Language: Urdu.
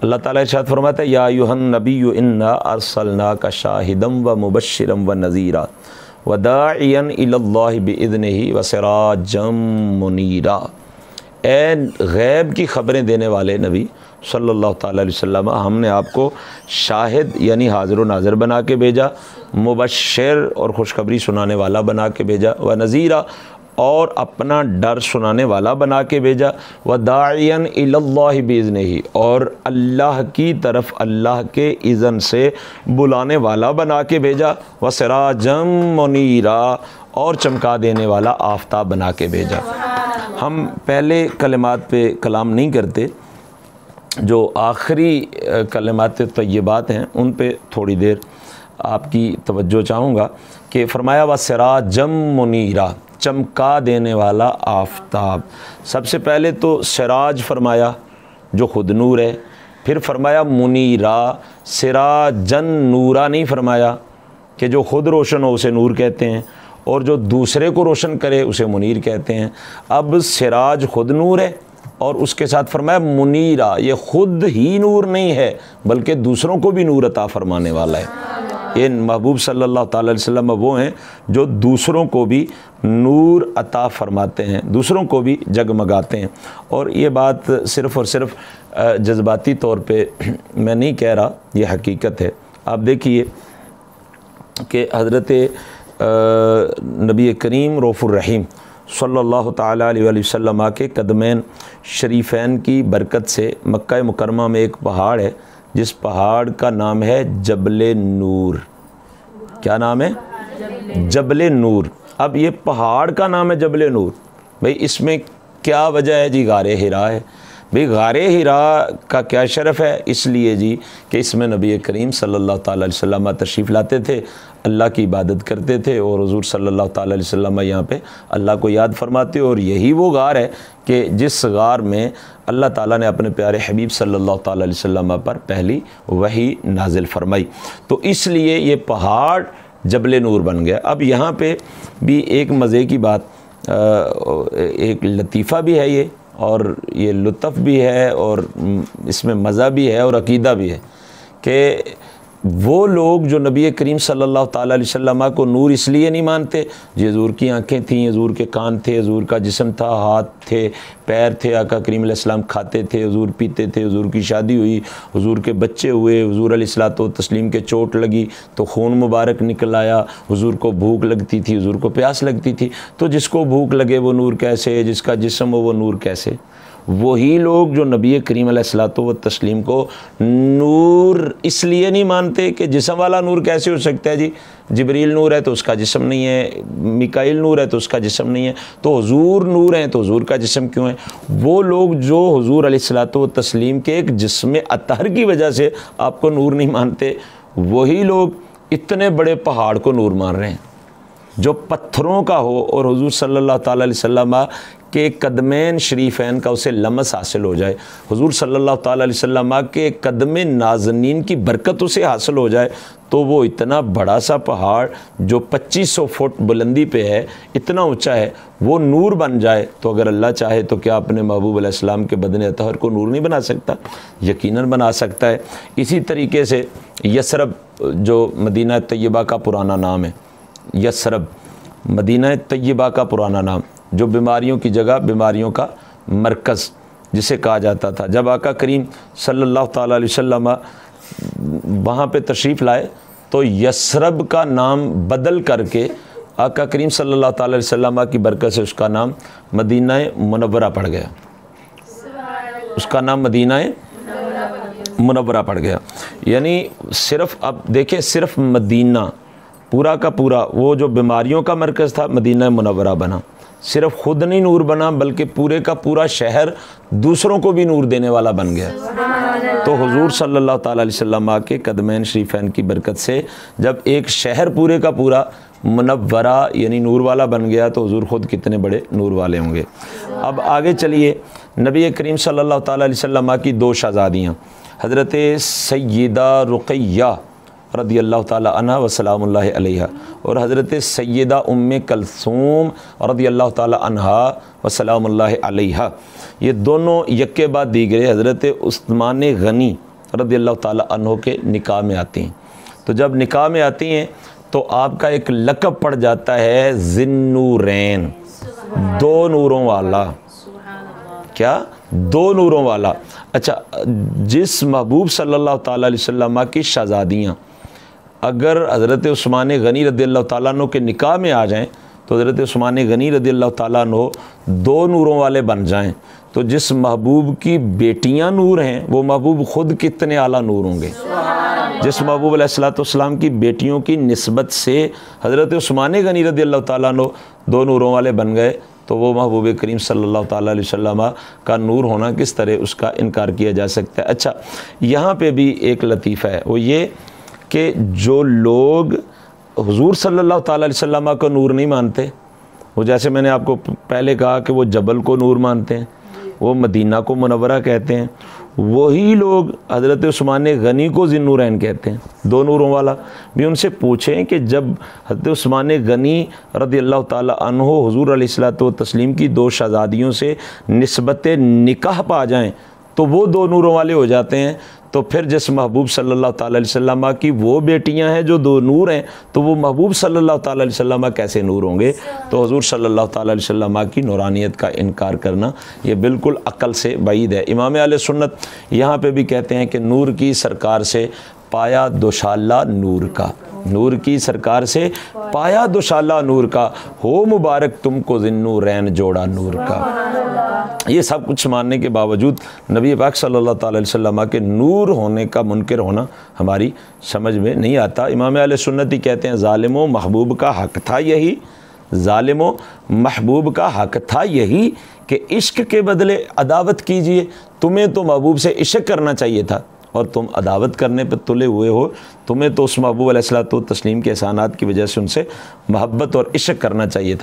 اللہ تعالیٰ ارشاد فرماتا ہے یا ایھا النبی انا ارسلناک شاہدا و مبشرا و نذیرا وداعیا الی اللہ باذنہ وسراجا منیرا، اے غیب کی خبریں دینے والے نبی صلی اللہ تعالیٰ علیہ وسلم، ہم نے آپ کو شاہد یعنی حاضر و ناظر بنا کے بھیجا، مبشر اور خوشخبری سنانے والا بنا کے بھیجا، و نذیرا اور اپنا ڈر سنانے والا بنا کے بھیجا، وداعیا الی اللہ باذنہ اور اللہ کی طرف اللہ کے اذن سے بلانے والا بنا کے بھیجا، وسراجا منیرا اور چمکا دینے والا آفتاب بنا کے بھیجا۔ ہم پہلے کلمات پہ کلام نہیں کرتے، جو آخری کلمات طیبات ہیں ان پہ تھوڑی دیر آپ کی توجہ چاہوں گا کہ فرمایا وسراجا منیرا، چمکا دینے والا آفتاب۔ سب سے پہلے تو سراج فرمایا جو خود نور ہے، پھر فرمایا منیرا، سراجن نورا نہیں فرمایا کہ جو خود روشن ہو اسے نور کہتے ہیں اور جو دوسرے کو روشن کرے اسے منیر کہتے ہیں۔ اب سراج خود نور ہے اور اس کے ساتھ فرمایا منیرا، یہ خود ہی نور نہیں ہے بلکہ دوسروں کو بھی نور عطا فرمانے والا ہے۔ یہ محبوب صلی اللہ تعالیٰ علیہ وسلم وہ ہیں جو دوسروں کو بھی نور عطا فرماتے ہیں، دوسروں کو بھی جگمگاتے ہیں۔ اور یہ بات صرف اور صرف جذباتی طور پہ میں نہیں کہہ رہا، یہ حقیقت ہے۔ آپ دیکھیے کہ حضرت نبی کریم رؤوف الرحیم صلی اللہ تعالیٰ علیہ وآلہ وسلم کے قدمین شریفین کی برکت سے مکہ مکرمہ میں ایک پہاڑ ہے جس پہاڑ کا نام ہے جبل نور۔ کیا نام ہے؟ جبل نور۔ اب یہ پہاڑ کا نام ہے جبل نور، بھئی اس میں کیا وجہ ہے جی؟ غار حرا ہے۔ بھئی غار حرا کا کیا شرف ہے؟ اس لیے جی کہ اس میں نبی کریم صلی اللہ تعالیٰ علیہ وسلم تشریف لاتے تھے، اللہ کی عبادت کرتے تھے اور حضور صلی اللہ تعالیٰ علیہ وسلم یہاں پہ اللہ کو یاد فرماتے، اور یہی وہ غار ہے کہ جس غار میں اللہ تعالیٰ نے اپنے پیارے حبیب صلی اللہ تعالیٰ علیہ وسلم پر پہلی وحی نازل فرمائی، تو اس لیے یہ پہاڑ جبل نور بن گیا۔ اب یہاں پہ بھی ایک مزے کی بات، ایک لطیفہ بھی ہے یہ، اور یہ لطف بھی ہے اور اس میں مزہ بھی ہے اور عقیدہ بھی ہے کہ وہ لوگ جو نبی کریم صلی اللہ تعالیٰ علیہ وسلم کو نور اس لیے نہیں مانتے، جی حضور کی آنکھیں تھیں، حضور کے کان تھے، حضور کا جسم تھا، ہاتھ تھے، پیر تھے، آقا کریم علیہ السلام کھاتے تھے، حضور پیتے تھے، حضور کی شادی ہوئی، حضور کے بچے ہوئے، حضور علیہ الصلوۃ والتسلیم کے چوٹ لگی تو خون مبارک نکل آیا، حضور کو بھوک لگتی تھی، حضور کو پیاس لگتی تھی، تو جس کو بھوک لگے وہ نور کیسے، جس کا جسم ہو وہ نور کیسے؟ وہی لوگ جو نبی کریم علیہ الصلوۃ والتسلیم کو نور اس لیے نہیں مانتے کہ جسم والا نور کیسے ہو سکتا ہے جی؟ جبریل نور ہے تو اس کا جسم نہیں ہے، میکائیل نور ہے تو اس کا جسم نہیں ہے، تو حضور نور ہیں تو حضور کا جسم کیوں ہے؟ وہ لوگ جو حضور علیہ الصلوۃ والتسلیم کے ایک جسم اطہر کی وجہ سے آپ کو نور نہیں مانتے، وہی لوگ اتنے بڑے پہاڑ کو نور مان رہے ہیں جو پتھروں کا ہو اور حضور صلی اللہ تعالیٰ علیہ وسلم کے قدمین شریفین کا اسے لمس حاصل ہو جائے، حضور صلی اللہ تعالیٰ علیہ وسلم کے قدم نازنین کی برکت اسے حاصل ہو جائے، تو وہ اتنا بڑا سا پہاڑ جو 2500 فٹ بلندی پہ ہے، اتنا اونچا ہے، وہ نور بن جائے، تو اگر اللہ چاہے تو کیا اپنے محبوب علیہ السلام کے بدن اطہر کو نور نہیں بنا سکتا؟ یقیناً بنا سکتا ہے۔ اسی طریقے سے یثرب جو مدینہ طیبہ کا پرانا نام ہے، یثرب مدینہ طیبہ کا پرانا نام، جو بیماریوں کی جگہ، بیماریوں کا مرکز جسے کہا جاتا تھا، جب آقا کریم صلی اللہ تعالیٰ علیہ وسلم وہاں پہ تشریف لائے تو یثرب کا نام بدل کر کے آقا کریم صلی اللہ تعالیٰ علیہ وسلم کی برکت سے اس کا نام مدینہ منورہ پڑ گیا، اس کا نام مدینہ منورہ پڑ گیا۔ یعنی صرف اب دیکھیں، صرف مدینہ پورا کا پورا وہ جو بیماریوں کا مرکز تھا مدینہ منورہ بنا، صرف خود نہیں نور بنا بلکہ پورے کا پورا شہر دوسروں کو بھی نور دینے والا بن گیا۔ تو حضور صلی اللہ تعالیٰ علیہ وسلم کے قدمین شریفین کی برکت سے جب ایک شہر پورے کا پورا منورہ یعنی نور والا بن گیا تو حضور خود کتنے بڑے نور والے ہوں گے۔ اب آگے چلیے، نبی کریم صلی اللہ تعالیٰ علیہ وسلم کی دو شہزادیاں حضرت سیدہ رقیہ رضی اللہ تعالیٰ عنہ و سلام اللہ علیہ اور حضرت سیدہ ام کلثوم رضی اللہ تعالیٰ عنہ و سلام اللہ علیہ، یہ دونوں یکے بعد دیگرے حضرت عثمان غنی رضی اللہ تعالیٰ عنہ کے نکاح میں آتی ہیں۔ تو جب نکاح میں آتی ہیں تو آپ کا ایک لقب پڑ جاتا ہے ذی النورین، دو نوروں والا۔ کیا؟ دو نوروں والا۔ اچھا، جس محبوب صلی اللہ تعالیٰ علیہ وسلم کی شہزادیاں اگر حضرت عثمان غنی رضی اللہ تعالیٰ عنہ کے نکاح میں آ جائیں تو حضرت عثمان غنی رضی اللہ تعالیٰ عنہ دو نوروں والے بن جائیں، تو جس محبوب کی بیٹیاں نور ہیں وہ محبوب خود کتنے اعلیٰ نور ہوں گے۔ جس محبوب علیہ الصلوۃ والسلام کی بیٹیوں کی نسبت سے حضرت عثمان غنی رضی اللہ تعالیٰ عنہ دو نوروں والے بن گئے، تو وہ محبوب کریم صلی اللہ تعالیٰ علیہ وسلم کا نور ہونا کس طرح اس کا انکار کیا جا سکتا ہے۔ اچھا، یہاں پہ بھی ایک لطیفہ ہے، وہ یہ کہ جو لوگ حضور صلی اللہ تعالیٰ علیہ وسلم کو نور نہیں مانتے، وہ جیسے میں نے آپ کو پہلے کہا کہ وہ جبل کو نور مانتے ہیں، وہ مدینہ کو منورہ کہتے ہیں، وہی لوگ حضرت عثمان غنی کو ذی النورین کہتے ہیں، دو نوروں والا۔ بھی ان سے پوچھیں کہ جب حضرت عثمان غنی رضی اللہ تعالیٰ عنہ حضور علیہ الصلوۃ والتسلیم کی دو شہزادیوں سے نسبت نکاح پا جائیں تو وہ دو نوروں والے ہو جاتے ہیں، تو پھر جس محبوب صلی اللہ تعالیٰ علیہ وسلم کی وہ بیٹیاں ہیں جو دو نور ہیں، تو وہ محبوب صلی اللہ تعالیٰ علیہ وسلم کیسے نور ہوں گے؟ تو حضور صلی اللہ تعالیٰ علیہ وسلم کی نورانیت کا انکار کرنا یہ بالکل عقل سے بعید ہے۔ امام اہل سنت یہاں پہ بھی کہتے ہیں کہ نور کی سرکار سے پایا دوشالہ نور کا، نور کی سرکار سے پایا دوشالہ نور کا، ہو مبارک تم کو ذی النورین جوڑا نور کا۔ یہ سب کچھ ماننے کے باوجود نبی پاک صلی اللہ تعالیٰ علیہ وسلم کے نور ہونے کا منکر ہونا ہماری سمجھ میں نہیں آتا۔ امام اہل سنت ہی کہتے ہیں ظالم و محبوب کا حق تھا یہی، ظالم و محبوب کا حق تھا یہی کہ عشق کے بدلے عداوت کیجئے، تمہیں تو محبوب سے عشق کرنا چاہیے تھا اور تم عداوت کرنے پہ تلے ہوئے ہو، تمہیں تو اس محبوب علیہ الصلوۃ والتسلیم کے احسانات کی وجہ سے ان سے محبت اور عشق کرنا چاہیے تھا۔